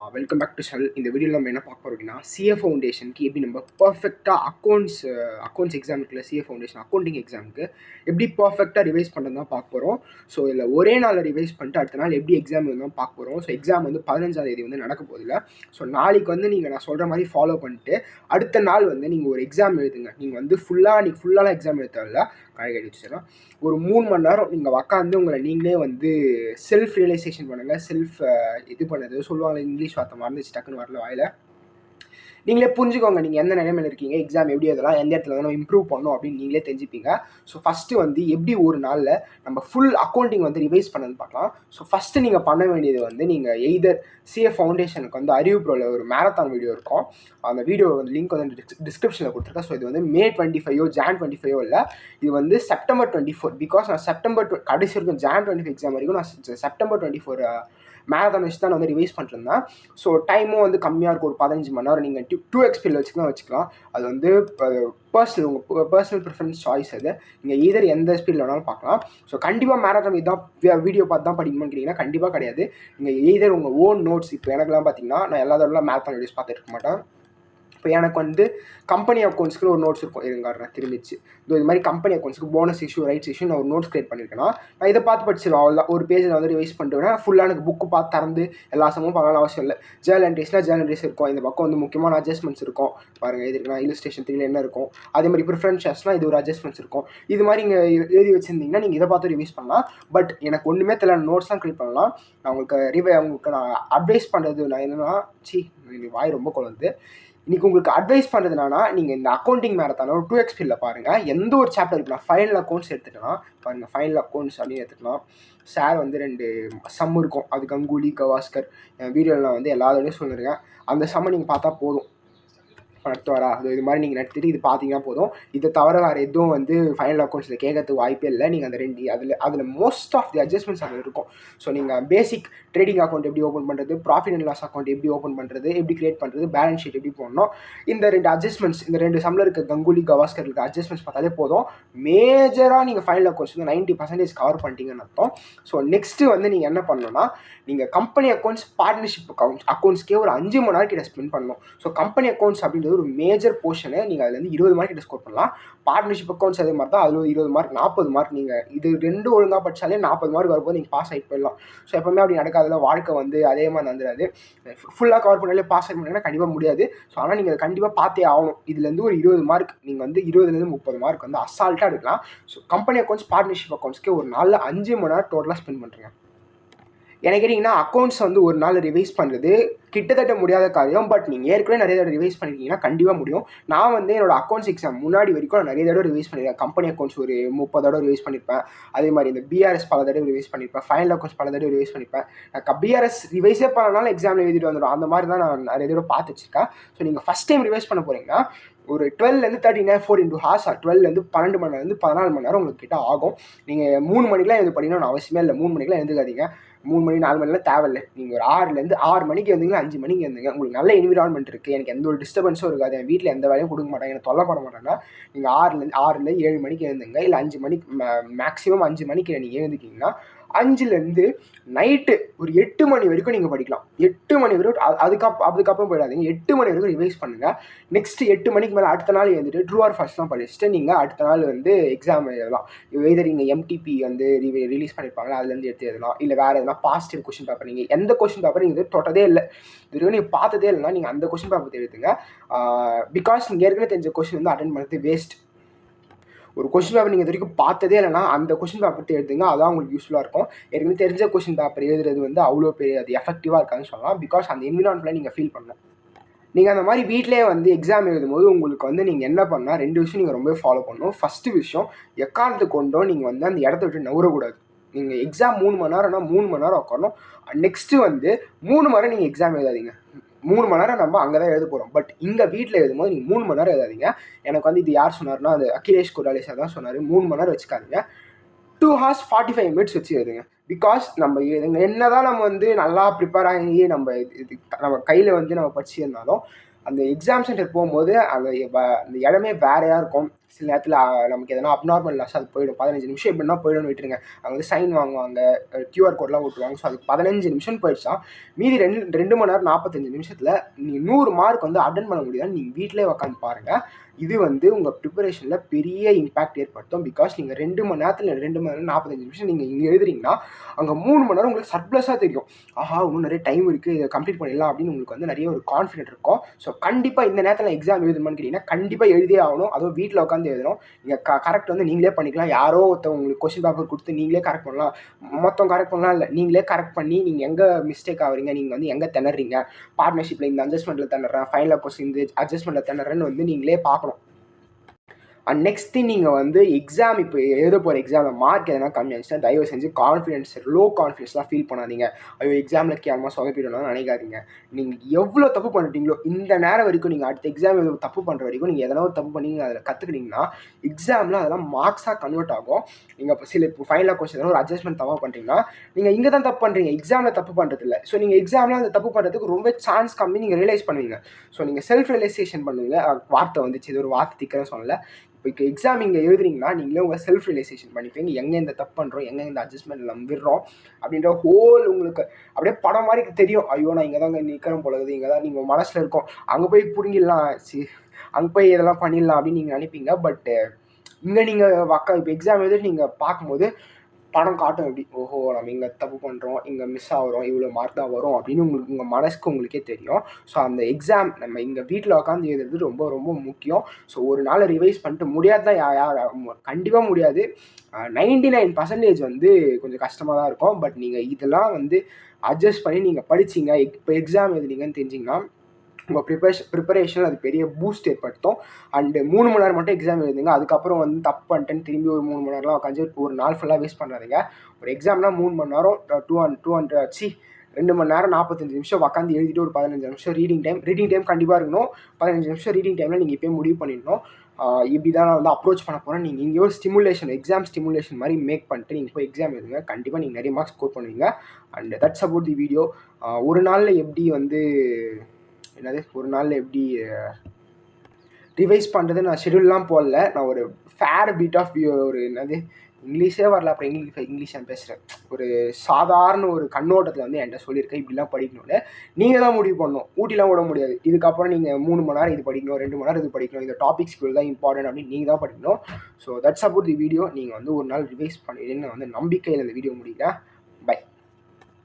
Welcome back to channel. இந்த வீடியோவில் நம்ம என்ன பார்க்க போகிறோம் அப்படின்னா, சிஏ ஃபவுண்டேஷனுக்கு எப்படி நம்ம பர்ஃபெக்டாக அக்கௌண்ட்ஸ் எக்ஸாம் இருக்குல்ல, சிஏ ஃபவுண்டேஷன் அக்கௌண்டிங் எக்ஸாமுக்கு எப்படி பர்ஃபெக்டாக ரிவைஸ் பண்ணுறது தான் பார்க்க போகிறோம். ஸோ இதில் ஒரே நாளில் ரிவைஸ் பண்ணிட்டு அடுத்த நாள் எப்படி எக்ஸாம் தான் பார்க்க போகிறோம். ஸோ எக்ஸாம் வந்து 15ஆம் தேதி வந்து நடக்க போதில்லை. ஸோ நாளைக்கு வந்து நீங்கள் நான் சொல்கிற மாதிரி ஃபாலோ பண்ணிட்டு அடுத்த நாள் வந்து நீங்கள் ஒரு எக்ஸாம் எழுதுங்க. நீங்கள் வந்து ஃபுல்லாலாம் எக்ஸாம் எழுதல காய்கறி வச்சுன்னா ஒரு 3 மணி நேரம் நீங்கள் உட்காந்து உங்களை நீங்களே வந்து செல்ஃப் ரியலைசேஷன் பண்ணுங்கள். இது பண்ணது சொல்லுவாங்க, இங்கிலீஷ் வார்த்தை மறந்துச்சு, டக்குன்னு வரல வாயில். நீங்களே புரிஞ்சுக்கோங்க, நீங்கள் எந்த நிலைமையில் இருக்கீங்க, எக்ஸாம் எப்படி அதெல்லாம் எந்த இடத்துல வந்து நம்ம இம்ப்ரூவ் பண்ணணும் அப்படின்னு நீங்களே தெரிஞ்சுப்பீங்க. ஸோ ஃபஸ்ட்டு வந்து எப்படி ஒரு நாளில் நம்ம ஃபுல் அக்கௌண்டிங் வந்து ரிவைஸ் பண்ணது பார்க்கலாம். ஸோ ஃபஸ்ட்டு நீங்கள் பண்ண வேண்டியது வந்து நீங்கள் எய்தர் சிஏ ஃபவுண்டேஷனுக்கு வந்து அறிவு ப்ரோவில் ஒரு மேரத்தான் வீடியோ இருக்கும். அந்த வீடியோ வந்து லிங்க் வந்து டிஸ்கிரிப்ஷனில் கொடுத்துருக்கேன். ஸோ இது வந்து மே 25 ஜான் 25 இல்லை, இது வந்து செப்டம்பர் 24. பிகாஸ் நான் செப்டம்பர் கடைசி வரைக்கும் ஜான் 25 எக்ஸாம் வரைக்கும் நான் செப்டம்பர் 24 மேரத்தான் வச்சு தான் நான் வந்து ரிவைஸ் பண்ணிருந்தேன். ஸோ டைமும் வந்து கம்மியாக இருக்கும், ஒரு 15 மணி நேரம். நீங்கள் 2x ஸ்பீடில் வச்சுக்கலாம். அது வந்து உங்கள் பர்சனல் ப்ரிஃபரன்ஸ் சாய்ஸ். அது நீங்கள் ஈதர் எந்த ஸ்பீடில் வேணாலும் பார்க்கலாம். ஸோ கண்டிப்பாக மேரத்தான் இதான் வீடியோ பார்த்து தான் படிக்கணும்னு கேட்டிங்கன்னா கண்டிப்பாக கிடையாது. நீங்கள் ஈதர் உங்கள் ஓன் நோட்ஸ், இப்போ எனக்குலாம் பார்த்தீங்கன்னா நான் எல்லா தடவைலாம் மேரத்தான் வீடியோஸ் பார்த்துட்டு இருக்க மாட்டேன். இப்போ எனக்கு வந்து கம்பெனி அக்கௌண்ட்ஸ்க்கு ஒரு நோட்ஸ் இருக்கும், இருங்காரன் திரும்பிச்சு. இது மாதிரி கம்பெனி அக்கௌண்ட்ஸ்க்கு போனஸ் இஷ்யூ, ரைட்ஸ் இஷ்யூ நான் ஒரு நோட்ஸ் கிரியேட் பண்ணியிருக்கேன்னா நான் இதை பார்த்து படிச்சிடுவேன். அவ்வளோதான், ஒரு பேஜில் வந்து ரிவைஸ் பண்ணிட்டு ஃபுல்லாக எனக்கு புக்கு பார்த்து திறந்து எல்லா சமமும் பண்ணலாம் அவசியம் இல்லை. ஜேர்னல் என்ட்ரிஸ் இருக்கும், இந்த பக்கம் வந்து முக்கியமான அட்ஜஸ்ட்மெண்ட்ஸ் இருக்கும். பாருங்கள், இது இருக்குன்னா இல்லுஸ்ட்ரேஷன் 3 என்ன இருக்கும், அதே மாதிரி ப்ரிஃபரன்ஷஸ்னால் இது ஒரு அட்ஜஸ்ட்மெண்ட்ஸ் இருக்கும். இது மாதிரி இங்கே எழுதி வச்சுருந்தீங்கன்னா நீங்கள் இதை பார்த்து ரிவைஸ் பண்ணலாம். பட் எனக்கு ஒன்றுமே தெரியல, நோட்ஸ்லாம் கிரியேட் பண்ணலாம். நான் உங்களுக்கு நான் அட்வைஸ் பண்ணுறது நான் என்னென்னா, வாய் ரொம்ப குழந்தை. இன்றைக்கி உங்களுக்கு அட்வைஸ் பண்ணுறது என்னன்னா, நீங்கள் இந்த அக்கௌண்டிங் மேரத்தான ஒரு 2x ஸ்பீடில் பாருங்கள். எந்த ஒரு சாப்டர் இருக்குன்னா ஃபைனல் அக்கௌண்ட்ஸ் எடுத்துக்கலாம். பாருங்கள், ஃபைனல் அக்கௌண்ட்ஸ் அப்படின்னு எடுத்துக்கலாம். சார் வந்து 2 சம் இருக்கும், அது கங்குலி கவாஸ்கர் வீடியோவில் நான் வந்து எல்லாரோடையும் சொல்லியிருக்கேன். அந்த சம்மை நீங்கள் பார்த்தா போதும், நடத்துவாரா அது இது மாதிரி நீங்கள் நடத்திட்டு இது பார்த்தீங்கன்னா போதும். இதை தவிர வேறு எதுவும் வந்து ஃபைனல் அக்கௌண்ட்ஸில் கேட்கறதுக்கு வாய்ப்பே இல்லை. நீங்கள் அந்த 2 அதில் மோஸ்ட் ஆஃப் தி அட்ஜஸ்ட்மெண்ட்ஸ் அதில் இருக்கும். ஸோ நீங்கள் பேசிக் ட்ரேடிங் அக்கௌண்ட் எப்படி ஓப்பன் பண்ணுறது, ப்ராஃபிட் அண்ட் லாஸ் அக்கௌண்ட் எப்படி ஓப்பன் பண்ணுறது, எப்படி கிரியேட் பண்ணுறது, பேலன்ஸ் ஷீட் எப்படி போடணும், இந்த 2 அட்ஜஸ்ட்மெண்ட்ஸ், இந்த 2 சம்மில் இருக்க கங்குலி கவாஸ்கர் இருக்க அட்ஜஸ்ட்மெண்ட்ஸ் பார்த்தாலே போதும். மேஜராக நீங்கள் ஃபைனல் அக்கௌண்ட்ஸ் வந்து 90% கவர் பண்ணிட்டீங்கன்னு அர்த்தம். ஸோ நெக்ஸ்ட்டு வந்து நீங்கள் என்ன பண்ணணும்னா, நீங்கள் கம்பெனி அக்கௌண்ட்ஸ், பார்ட்னர்ஷிப் அக்கௌண்ட்ஸ்க்கே ஒரு 5 மணி நேரம் கிட்ட ஸ்பெண்ட் பண்ணணும். ஸோ கம்பெனி அக்கௌண்ட்ஸ் அப்படின்றது ஒரு மேஜர் போர்ஷனு. நீங்கள் அதுலேருந்து 20 மார்க் கிட்ட ஸ்கோர் பண்ணலாம். பார்ட்னர்ஷிப் அக்கௌண்ட்ஸ் அதே மாதிரி தான், அதில் 20 மார்க் 40 மார்க். நீங்கள் இது 2 ஒழுங்காக படித்தாலே 40 மார்க் வரும்போது நீங்கள் பாஸ் ஆகிட்டு போயிடலாம். ஸோ எப்பவுமே அப்படி நடக்காதுல, வாழ்க்கை வந்து அதே மாதிரி நடந்துடாது. ஃபுல்லாக கவர் பண்ணாலே பாஸ் ஆகி பண்ணிங்கன்னா கண்டிப்பாக முடியாது. ஸோ ஆனால் நீங்கள் அதை கண்டிப்பாக பார்த்தே ஆகணும். இதுலேருந்து ஒரு 20 மார்க் நீங்கள் வந்து 20லேருந்து 30 மார்க் வந்து அசால்ட்டாக எடுக்கலாம். ஸோ கம்பெனி அக்கௌண்ட்ஸ், பார்ட்னர்ஷிப் அக்கௌண்ட்ஸ்க்கு ஒரு நாளில் 5 மணி நேரம் டோட்டலாக ஸ்பெண்ட் பண்ணுறேங்க. எனக்கு கேட்டிங்கன்னா அக்கௌண்ட்ஸ் வந்து ஒரு நாள் ரிவைஸ் பண்ணுறது கிட்டத்தட்ட முடியாத காரியம். பட் நீங்கள் ஏற்கனவே நிறைய தடவை ரிவைஸ் பண்ணியிருக்கீங்கன்னா கண்டிப்பாக முடியும். நான் வந்து என்னோட அக்கௌண்ட்ஸ் எக்ஸாம் முன்னாடி வரைக்கும் நான் நிறைய தடவை ரிவைஸ் பண்ணியிருக்கேன். கம்பெனி அக்கௌண்ட்ஸ் ஒரு 30 தடவை ரிவைஸ் பண்ணியிருப்பேன். அதே மாதிரி இந்த பிஆர்எஸ் பல தடவை ரிவைஸ் பண்ணியிருப்பேன். ஃபைனல் அக்கௌண்ட்ஸ் பல தடவை ரிவைஸ் பண்ணியிருப்பேன். நான் பிஆர்எஸ் ரிவைஸே பண்ணனால எக்ஸாமில் எழுதிட்டு வந்துடும். அந்த மாதிரி தான் நான் நிறைய தடவை பார்த்து வச்சுருக்கேன். ஸோ நீங்கள் ஃபஸ்ட் டைம் ரிவைஸ் பண்ண போகிறீங்கன்னா ஒரு 12லேருந்து 13 4 into hours, 12லேருந்து 12 மணி நேரம் 14 மணி நேரம் உங்களுக்கு கிட்ட ஆகும். நீங்கள் 3 மணிக்கெலாம் எழுந்து படிக்கணும்னு அவசியமே இல்லை. 3 மணிக்கெலாம் எழுந்துக்காதீங்க. 3 மணி 4 மணிலாம் தேவையில்லை. நீங்கள் ஒரு 6லேருந்து 6 மணிக்கு எழுந்தீங்கன்னா 5 மணிக்கு எழுந்துங்க. உங்களுக்கு நல்ல என்விரான்மெண்ட் இருக்குது, எனக்கு எந்த ஒரு டிஸ்டர்பன்ஸும் இருக்காது, என் வீட்டில் எந்த வேலையும் கொடுக்க மாட்டாங்க, எனக்கு தொல்லை பண்ண மாட்டாங்கன்னா நீங்கள் 6லேருந்து 7 மணிக்கு எழுந்துங்க. இல்லை 5 மணிக்கு மேக்ஸிமம் 5 மணிக்கு நீங்கள் எழுந்துக்கிங்கன்னா 5லேருந்து நைட்டு ஒரு 8 மணி வரைக்கும் நீங்கள் படிக்கலாம். 8 மணி வரைக்கும் அதுக்கப்புறம் போயிடாதீங்க. 8 மணி வரைக்கும் ரிவைஸ் பண்ணுங்கள். நெக்ஸ்ட் 8 மணிக்கு மேலே அடுத்த நாள் எழுந்துட்டு ட்ரூ ஆர் ஃபால்ஸ்லாம் படிச்சுட்டு நீங்கள் அடுத்த நாள் வந்து எக்ஸாம் எழுதலாம். எதர் நீங்கள் எம்டிபி வந்து ரிலீஸ் பண்ணியிருப்பாங்களா, அதுலேருந்து எடுத்து எழுதலாம். இல்லை வேறு எதனா பாசிட்டிவ் கொஸ்டின் பேப்பர், நீங்கள் எந்த கொஸ்டின் பேப்பர் நீங்கள் தொட்டதே இல்லை, இது நீங்கள் பார்த்ததே இல்லைன்னா நீங்கள் அந்த கொஸ்டின் பேப்பர் எழுதுங்க. பிகாஸ் நீங்கள் ஏற்கனவே தெரிஞ்ச கொஸ்டின் வந்து அட்டென்ட் பண்ணுறது வேஸ்ட். ஒரு கொஸ்டின் பேப்பர் நீங்கள் இது வரைக்கும் பார்த்ததே இல்லைனா அந்த கொஸ்டின் பேப்பர் எழுதுங்க, அதான் உங்களுக்கு யூஸ்ஃபுல்லாக இருக்கும். ஏற்கனவே தெரிஞ்ச கொஸ்டின் பேப்பர் எழுதுறது வந்து அவ்வளோ அது எஃபெக்டிவாக இருக்காதுன்னு சொல்லலாம். பிகாஸ் அந்த என்விரான்மெண்ட்டில் நீங்கள் ஃபீல் பண்ணலாம். நீங்கள் அந்த மாதிரி வீட்டிலே வந்து எக்ஸாம் எழுதும்போது உங்களுக்கு வந்து நீங்கள் என்ன பண்ணால் 2 விஷயம் நீங்கள் ரொம்ப ஃபாலோ பண்ணணும். ஃபஸ்ட்டு விஷயம், எக்காரணத்துக்கு கொண்டோ நீங்கள் வந்து அந்த இடத்த விட்டு நகரக்கூடாது. நீங்கள் எக்ஸாம் 3 மணி நேரம்னா 3 மணி நேரம் உட்காரணும். நெக்ஸ்ட்டு வந்து 3 மணி நேரம் நீங்கள் எக்ஸாம் எழுதாதீங்க. 3 மணி நேரம் நம்ம அங்கே தான் எழுத போகிறோம். பட் இங்கே வீட்டில் எழுதும்போது நீங்கள் 3 மணி நேரம் எழுதாதீங்க. எனக்கு வந்து இது யார் சொன்னார்னா, அது அகிலேஷ் குடாலே சார் தான் சொன்னார். 3 மணி நேரம் வச்சுக்காதீங்க, 2 hours 45 minutes வச்சு எழுதுங்க. பிகாஸ் நம்ம என்ன தான் நம்ம வந்து நல்லா ப்ரிப்பேர் ஆகி நம்ம கையில் வந்து நம்ம படிச்சிருந்தாலும் அந்த எக்ஸாம் சென்டர் போகும்போது அந்த இடமே வேறையாக இருக்கும். சில நேரத்தில் நமக்கு எதனா அப்நார்மல் லாஸ் அது போயிடும். 15 நிமிஷம் எப்படின்னா போயிடும்னு விட்டுருங்க. அவங்க வந்து சைன் வாங்குவாங்க, QR கோட்லாம் ஓட்டுவாங்க. ஸோ அதுக்கு 15 நிமிஷம் போயிடுச்சா மீதி 2 மணி நேரம் 45 நிமிஷத்தில் நீங்கள் 100 மார்க் வந்து அட்டன் பண்ண முடியுதான்னு நீங்கள் வீட்டிலே உட்காந்து பாருங்கள். இது வந்து உங்கள் ப்ரிப்பரேஷனில் பெரிய இம்பாக்ட் ஏற்படுத்தும். பிகாஸ் நீங்கள் 2 மணி நேரத்தில் 2 மணி நேரம் 45 நிமிஷம் நீங்கள் இங்கே எழுதுறீங்கன்னா அங்கே 3 மணி நேரம் உங்களுக்கு சர்ப்ளஸாக தெரியும். ஆஹா, இன்னும் நிறைய டைம் இருக்குது, இதை கம்ப்ளீட் பண்ணிடலாம் அப்படின்னு உங்களுக்கு வந்து நிறைய ஒரு கான்ஃபிடென்ட் இருக்கும். ஸோ கண்டிப்பாக இந்த நேரத்தில் எக்ஸாம் எழுதணும்னு கேட்டிங்கன்னா கண்டிப்பாக எழுதியே ஆகணும். அதுவும் வீட்டில் உட்காந்து எழுதணும். நீங்கள் கரெக்ட் வந்து நீங்களே பண்ணிக்கலாம். யாரோ ஒருத்தர் உங்களுக்கு கொஸ்டின் பேப்பர் கொடுத்து நீங்களே கரெக்ட் பண்ணலாம். மொத்தம் கரெக்ட் பண்ணலாம் இல்லை, நீங்களே கரெக்ட் பண்ணி நீங்கள் எங்கே மிஸ்டேக் ஆகுறீங்க, நீங்கள் வந்து எங்கே திணறீங்க, பார்ட்னர்ஷிப்பில் இந்த அட்ஜஸ்ட்மெண்ட்டில் திணறேன், ஃபைனல் கொஸ்டின் இந்த அட்ஜஸ்ட்மெண்ட்டில் திணறேன்னு வந்து நீங்களே பார்க்கணும். அண்ட் நெக்ஸ்ட் திங், நீங்கள் வந்து எக்ஸாம் இப்போ எழுத போகிற எக்ஸாமில் மார்க் எதனா கம்மி ஆச்சுன்னா தயவு செஞ்சு கான்ஃபிடன்ஸ், லோ கான்ஃபிடன்ஸ்லாம் ஃபீல் பண்ணாதீங்க. ஐயோ எக்ஸாமில் கேமரா சொதப்பிடணும்னு நினைக்காதீங்க. நீங்கள் எவ்வளோ தப்பு பண்ணிட்டீங்களோ இந்த நேரம் வரைக்கும், நீங்கள் அடுத்த எக்ஸாம் எவ்வளோ தப்பு பண்ணுற வரைக்கும் நீங்கள் எதனா ஒரு தப்பு பண்ணி அதில் கற்றுக்கிட்டீங்கன்னா எக்ஸாமில் அதெல்லாம் மார்க்ஸாக கன்வெர்ட் ஆகும். நீங்கள் இப்போ இப்போ ஃபைனலாக கொஸ்டின் ஒரு அட்ஜஸ்ட்மெண்ட் தப்பாக பண்ணுறீங்கன்னா நீங்கள் இங்கே தான் தப்பு பண்ணுறீங்க, எக்ஸாமில் தப்பு பண்ணுறது இல்லை. ஸோ நீங்கள் எக்ஸாமில் அந்த தப்பு பண்ணுறதுக்கு ரொம்ப சான்ஸ் கம்மி, நீங்கள் ரியலைஸ் பண்ணுவீங்க. ஸோ நீங்கள் செல்ஃப் ரியலைசேஷன் பண்ணுவீங்க. வார்த்தை வந்துச்சு, இது ஒரு வார்த்தை திக்கிறேன்னு சொல்லலை. இப்போ எக்ஸாம் இங்கே எழுதுறீங்கன்னா நீங்களே உங்கள் செல்ஃப் ரியலைசேஷன் பண்ணிப்பீங்க. எங்கே இந்த தப்பு பண்ணுறோம், எங்கே இந்த அட்ஜஸ்ட்மெண்ட் நம்ம விடுறோம் அப்படின்ற ஹோல் உங்களுக்கு அப்படியே படம் மாதிரி தெரியும். ஐயோ நான் இங்கே தாங்க நிற்கிறேன் போலகுது, இங்கே தான் நீங்கள் மனசில் இருக்கும். அங்கே போய் பிடுங்கிடலாம், அங்கே போய் இதெல்லாம் பண்ணிடலாம் அப்படின்னு நீங்கள் நினைப்பீங்க. பட் இங்கே நீங்கள் இப்போ எக்ஸாம் எழுதிட்டு நீங்கள் பார்க்கும்போது படம் காட்டும் எப்படி, ஓஹோ நம்ம இங்கே தப்பு பண்ணுறோம், இங்கே மிஸ் ஆகிறோம், இவ்வளோ மார்க் தான் வரும் அப்படின்னு உங்களுக்கு உங்கள் மனசுக்கு உங்களுக்கே தெரியும். ஸோ அந்த எக்ஸாம் நம்ம இங்கே வீட்டில் உட்காந்து எழுதுறது ரொம்ப ரொம்ப முக்கியம். ஸோ ஒரு நாள் ரிவைஸ் பண்ணிட்டு முடியாது தான், யார் கண்டிப்பாக முடியாது. 99% வந்து கொஞ்சம் கஷ்டமாக தான் இருக்கும். பட் நீங்கள் இதெல்லாம் வந்து அட்ஜஸ்ட் பண்ணி நீங்கள் படிச்சிங்க, இப்போ எக்ஸாம் எழுதுனீங்கன்னு தெரிஞ்சிங்கன்னா உங்கள் ப்ரிப்பரேஷன் அது பெரிய பூஸ்ட் ஏற்படுத்தும். அண்டு 3 மணி நேரம் மட்டும் எக்ஸாம் எழுதுங்க. அதுக்கப்புறம் வந்து தப்பு பண்ணிட்டேன்னு திரும்பி ஒரு 3 மணி நேரம்லாம் உட்காந்து ஒரு நாள் ஃபுல்லாக வேஸ்ட் பண்ணாதீங்க. ஒரு எக்ஸாம்னா 3 மணி நேரம் 2 மணி நேரம் 45 நிமிஷம் உட்காந்து எழுதிட்டு ஒரு 15 நிமிஷம் ரீடிங் டைம் கண்டிப்பாக இருக்கணும். 15 நிமிஷம் ரீடிங் டைமில் நீங்கள் இப்போயே முடிவு பண்ணிடணும். இப்படி தான் நான் வந்து அப்ரோச் பண்ண போகிறேன். நீங்கள் இங்கே ஒரு எக்ஸாம் ஸ்டிமுலேஷன் மாதிரி மேக் பண்ணிட்டு நீங்கள் போய் எக்ஸாம் எழுதுங்க. கண்டிப்பாக நீங்கள் நிறைய மார்க்ஸ் ஸ்கோர் பண்ணுவீங்க. And that's about the video. ஒரு நாளில் எப்படி வந்து ஒரு நாளில் எப்படி ரிவைஸ் பண்ணுறது நான் ஷெடியூல்லாம் போடல. நான் ஒரு ஃபேர் பீட் ஆஃப் ஒரு இங்கிலீஷே வரல, அப்புறம் இங்கிலீஷ் நான் பேசுகிறேன். ஒரு சாதாரண ஒரு கண்ணோட்டத்தில் வந்து என்கிட்ட சொல்லியிருக்கேன் இப்படிலாம் படிக்கணும்னு. நீங்கள் தான் முடிவு பண்ணணும், ஊட்டிலாம் விட முடியாது. இதுக்கப்புறம் நீங்கள் 3 மணி நேரம் இது படிக்கணும், 2 மணி நேரம் இது படிக்கணும், இந்த டாபிக்ஸ் தான் இம்பார்ட்டன்ட் அப்படின்னு நீங்கள் தான் படிக்கணும். So that's about the video. நீங்கள் வந்து ஒரு நாள் ரிவைஸ் பண்ணிடுன்னு வந்து நம்பிக்கையில் இந்த வீடியோ முடிக்கிறேன்.